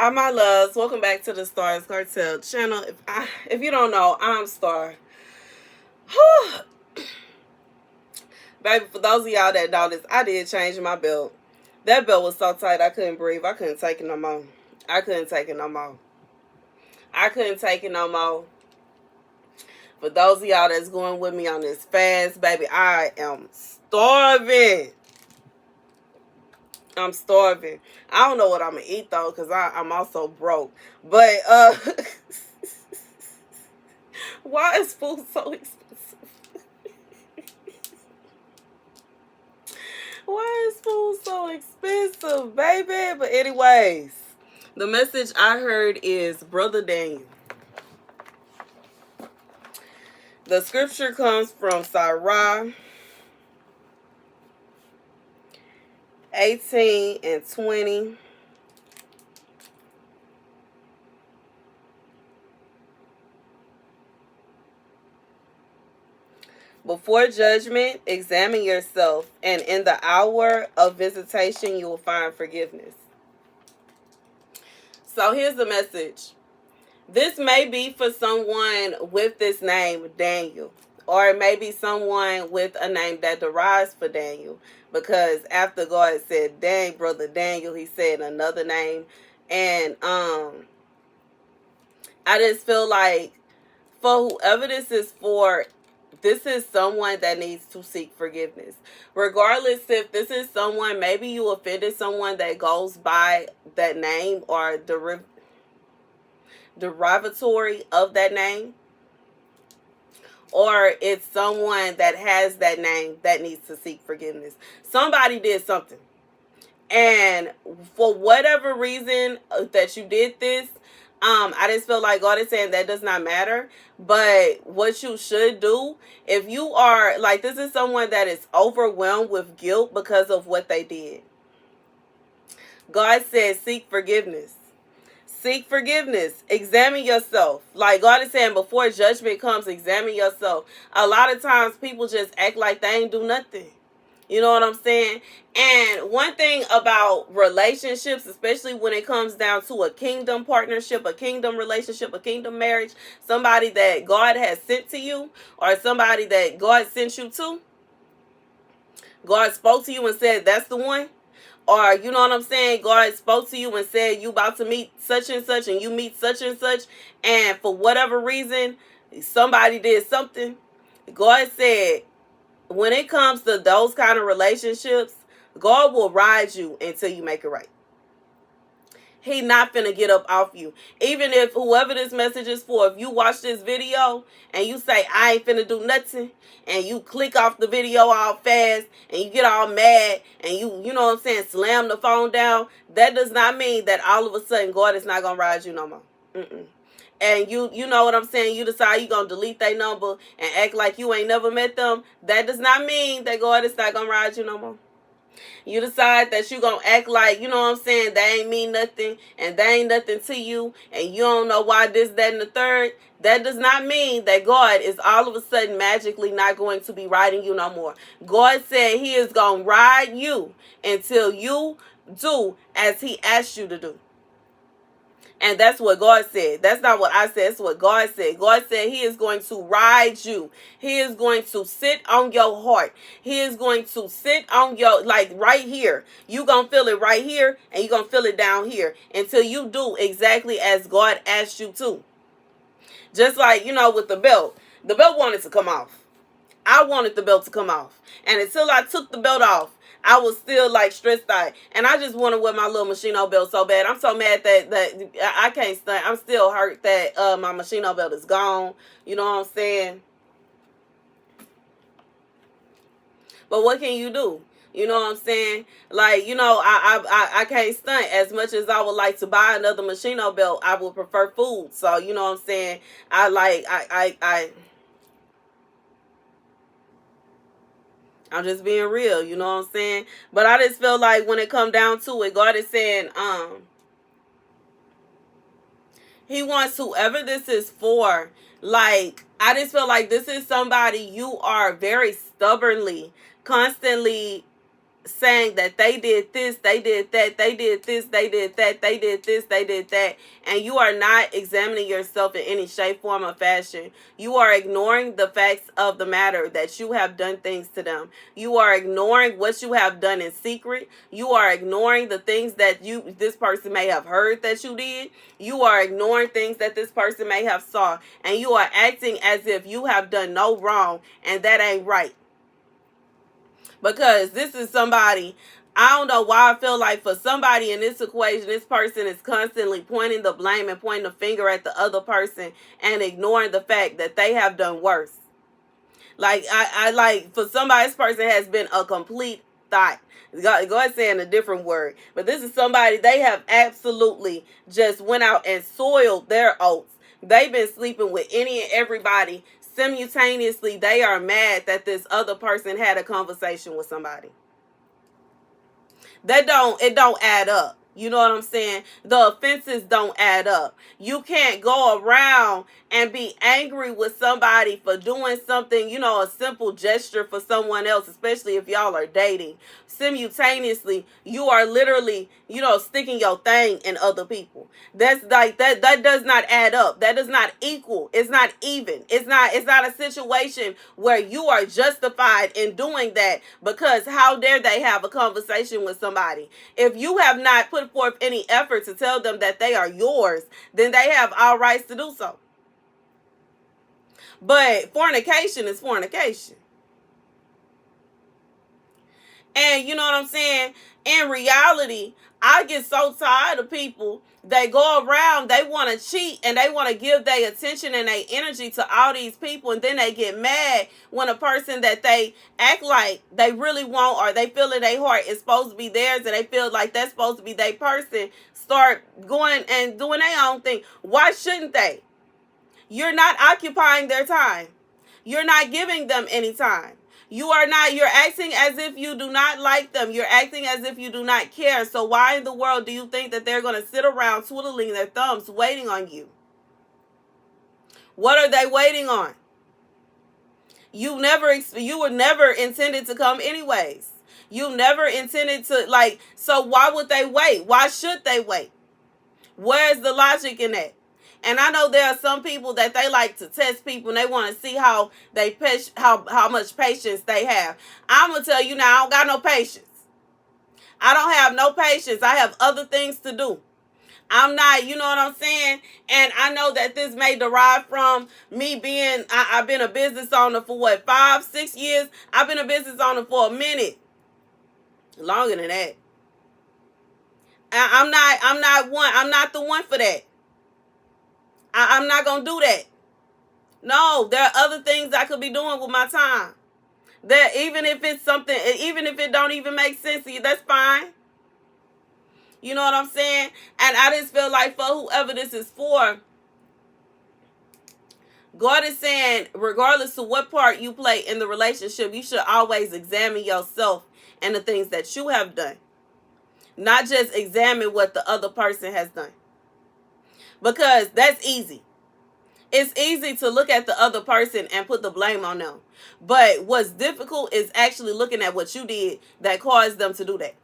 Hi, my loves. Welcome back to the Starscartel channel. If you don't know, I'm Star. Baby, for those of y'all that noticed, I did change my belt. That belt was so tight I couldn't breathe. I couldn't take it no more. I couldn't take it no more. I couldn't take it no more. For those of y'all that's going with me on this fast, baby, I am starving. I'm starving. I don't know what I'm gonna eat though, because I'm also broke. But why is food so expensive? Why is food so expensive, baby? But anyways, the message I heard is Brother Daniel. The scripture comes from Sirach 18 and 20. Before judgment, examine yourself, and in the hour of visitation, you will find forgiveness. So here's the message. This may be for someone with this name, Daniel, or it may be someone with a name that derives for Daniel, because after God said, dang, Brother Daniel, he said another name. And I just feel like for whoever this is for, this is someone that needs to seek forgiveness. Regardless if this is someone, maybe you offended someone that goes by that name or derivatory of that name, or it's someone that has that name that needs to seek forgiveness. Somebody did something, and for whatever reason that you did this, I just feel like God is saying that does not matter. But what you should do, if you are like, this is someone that is overwhelmed with guilt because of what they did. God says seek forgiveness. Seek forgiveness. Examine yourself. Like God is saying, before judgment comes, examine yourself. A lot of times people just act like they ain't do nothing. You know what I'm saying? And one thing about relationships, especially when it comes down to a kingdom partnership, a kingdom relationship, a kingdom marriage, somebody that God has sent to you, or somebody that God sent you to, God spoke to you and said, that's the one. Or, you know what I'm saying, God spoke to you and said, you about to meet such and such, and you meet such and such, and for whatever reason, somebody did something. God said, when it comes to those kind of relationships, God will ride you until you make it right. He not finna get up off you. Even if whoever this message is for, if you watch this video and you say, I ain't finna do nothing, and you click off the video all fast and you get all mad and you know what I'm saying, slam the phone down, that does not mean that all of a sudden God is not gonna ride you no more. And you know what I'm saying, you decide you're going to delete their number and act like you ain't never met them, that does not mean that God is not going to ride you no more. You decide that you're going to act like, you know what I'm saying, they ain't mean nothing and they ain't nothing to you and you don't know why this, that, and the third. That does not mean that God is all of a sudden magically not going to be riding you no more. God said he is going to ride you until you do as he asked you to do. And that's what God said. That's not what I said. That's what God said. God said he is going to ride you. He is going to sit on your heart. He is going to sit on your, like right here. You're going to feel it right here and you're going to feel it down here until you do exactly as God asked you to. Just like, you know, with the belt. The belt wanted to come off. I wanted the belt to come off. And until I took the belt off, I was still like stressed out. And I just want to wear my little Machino belt so bad. I'm so mad that I can't stand. I'm still hurt that my Machino belt is gone. You know what I'm saying? But what can you do? You know what I'm saying? Like, you know, I can't stunt. As much as I would like to buy another Machino belt, I would prefer food. So, you know what I'm saying? I'm just being real, you know what I'm saying? But I just feel like when it come down to it, God is saying, he wants whoever this is for. Like, I just feel like this is somebody you are very stubbornly, constantly saying that they did this, they did that, they did this, they did that, they did this, they did that, and you are not examining yourself in any shape, form, or fashion. You are ignoring the facts of the matter that you have done things to them. You are ignoring what you have done in secret. You are ignoring the things that this person may have heard that you did. You are ignoring things that this person may have saw, and you are acting as if you have done no wrong, and that ain't right. Because this is somebody, I don't know why I feel like for somebody in this equation, this person is constantly pointing the blame and pointing the finger at the other person and ignoring the fact that they have done worse. Like, I like, for somebody, this person has been a complete thought. Go ahead saying a different word. But this is somebody, they have absolutely just went out and soiled their oats. They've been sleeping with any and everybody. Simultaneously, they are mad that this other person had a conversation with somebody. It don't add up. You know what I'm saying? The offenses don't add up. You can't go around and be angry with somebody for doing something, a simple gesture for someone else, especially if y'all are dating. Simultaneously, you are literally, sticking your thing in other people. That's like that does not add up. That does not equal. It's not even. It's not a situation where you are justified in doing that, because how dare they have a conversation with somebody? If you have not put forth any effort to tell them that they are yours, then they have all rights to do so. But fornication is fornication. And you know what I'm saying? In reality, I get so tired of people that go around, they want to cheat and they want to give their attention and their energy to all these people, and then they get mad when a person that they act like they really want, or they feel in their heart is supposed to be theirs, and they feel like that's supposed to be their person, start going and doing their own thing. Why shouldn't they? You're not occupying their time. You're not giving them any time. You're acting as if you do not like them. You're acting as if you do not care. So why in the world do you think that they're going to sit around twiddling their thumbs waiting on you? What are they waiting on? You were never intended to come anyways. You never intended to, so why would they wait? Why should they wait? Where's the logic in that? And I know there are some people that they like to test people, and they want to see how much patience they have. I'm going to tell you now, I don't got no patience. I don't have no patience. I have other things to do. I'm not, you know what I'm saying? And I know that this may derive from me I've been a business owner for 5, 6 years? I've been a business owner for a minute. Longer than that. I'm not the one for that. I'm not going to do that. No, there are other things I could be doing with my time. That even if it's something, even if it don't even make sense to you, that's fine. You know what I'm saying? And I just feel like for whoever this is for, God is saying, regardless of what part you play in the relationship, you should always examine yourself and the things that you have done. Not just examine what the other person has done. Because that's easy. It's easy to look at the other person and put the blame on them. But what's difficult is actually looking at what you did that caused them to do that.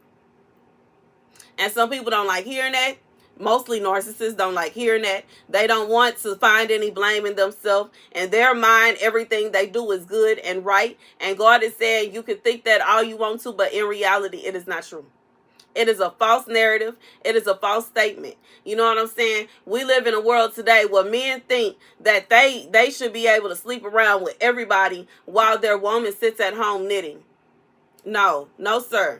And some people don't like hearing that. Mostly narcissists don't like hearing that. They don't want to find any blame in themselves. In their mind, everything they do is good and right. And God is saying you can think that all you want to, but in reality, it is not true. It is a false narrative. It is a false statement. You know what I'm saying? We live in a world today where men think that they should be able to sleep around with everybody while their woman sits at home knitting. No, sir.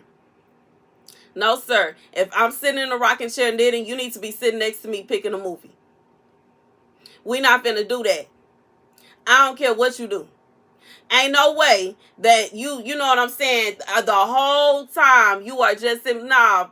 No, sir. If I'm sitting in a rocking chair knitting, you need to be sitting next to me picking a movie. We're not finna do that. I don't care what you do. Ain't no way that you know what I'm saying, the whole time you are just saying, nah.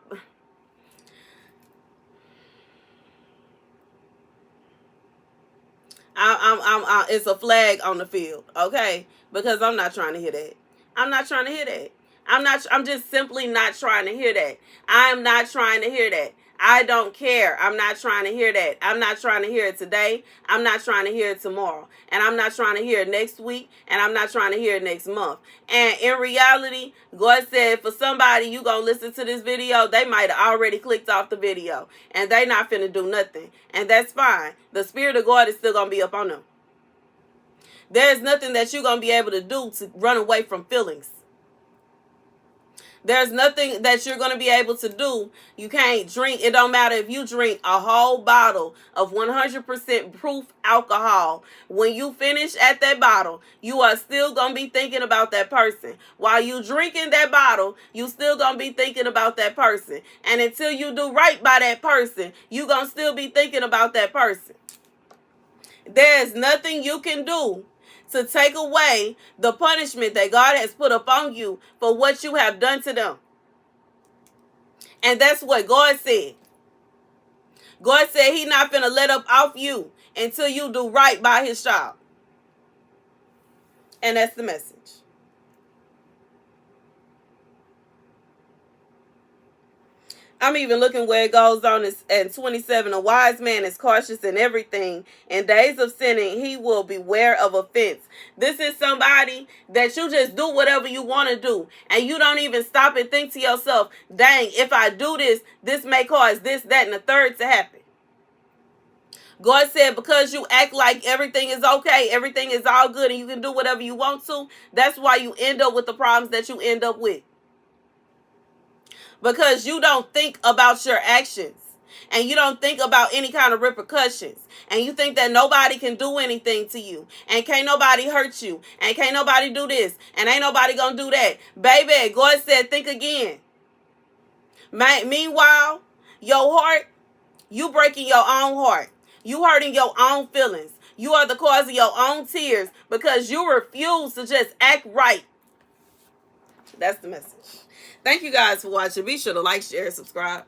It's a flag on the field, okay? Because I'm not trying to hear that. I'm not trying to hear that. I'm just simply not trying to hear that. I am not trying to hear that. I don't care. I'm not trying to hear that. I'm not trying to hear it today. I'm not trying to hear it tomorrow. And I'm not trying to hear it next week. And I'm not trying to hear it next month. And in reality, God said for somebody, you going to listen to this video, they might have already clicked off the video. And they not finna do nothing. And that's fine. The Spirit of God is still going to be up on them. There's nothing that you're going to be able to do to run away from feelings. There's nothing that you're going to be able to do. You can't drink. It don't matter if you drink a whole bottle of 100% proof alcohol. When you finish at that bottle, you are still going to be thinking about that person. While you drinking that bottle, you still going to be thinking about that person. And until you do right by that person, you going to still be thinking about that person. There's nothing you can do to take away the punishment that God has put upon you for what you have done to them. And that's what God said. God said He's not finna let up off you until you do right by His child. And that's the message. I'm even looking where it goes on in 27. A wise man is cautious in everything. In days of sinning, he will beware of offense. This is somebody that you just do whatever you want to do. And you don't even stop and think to yourself, dang, if I do this, this may cause this, that, and the third to happen. God said because you act like everything is okay, everything is all good, and you can do whatever you want to, that's why you end up with the problems that you end up with. Because you don't think about your actions. And you don't think about any kind of repercussions. And you think that nobody can do anything to you. And can't nobody hurt you. And can't nobody do this. And ain't nobody gonna do that. Baby, God said think again. Meanwhile, your heart, you breaking your own heart. You hurting your own feelings. You are the cause of your own tears because you refuse to just act right. That's the message. Thank you guys for watching. Be sure to like, share, and subscribe.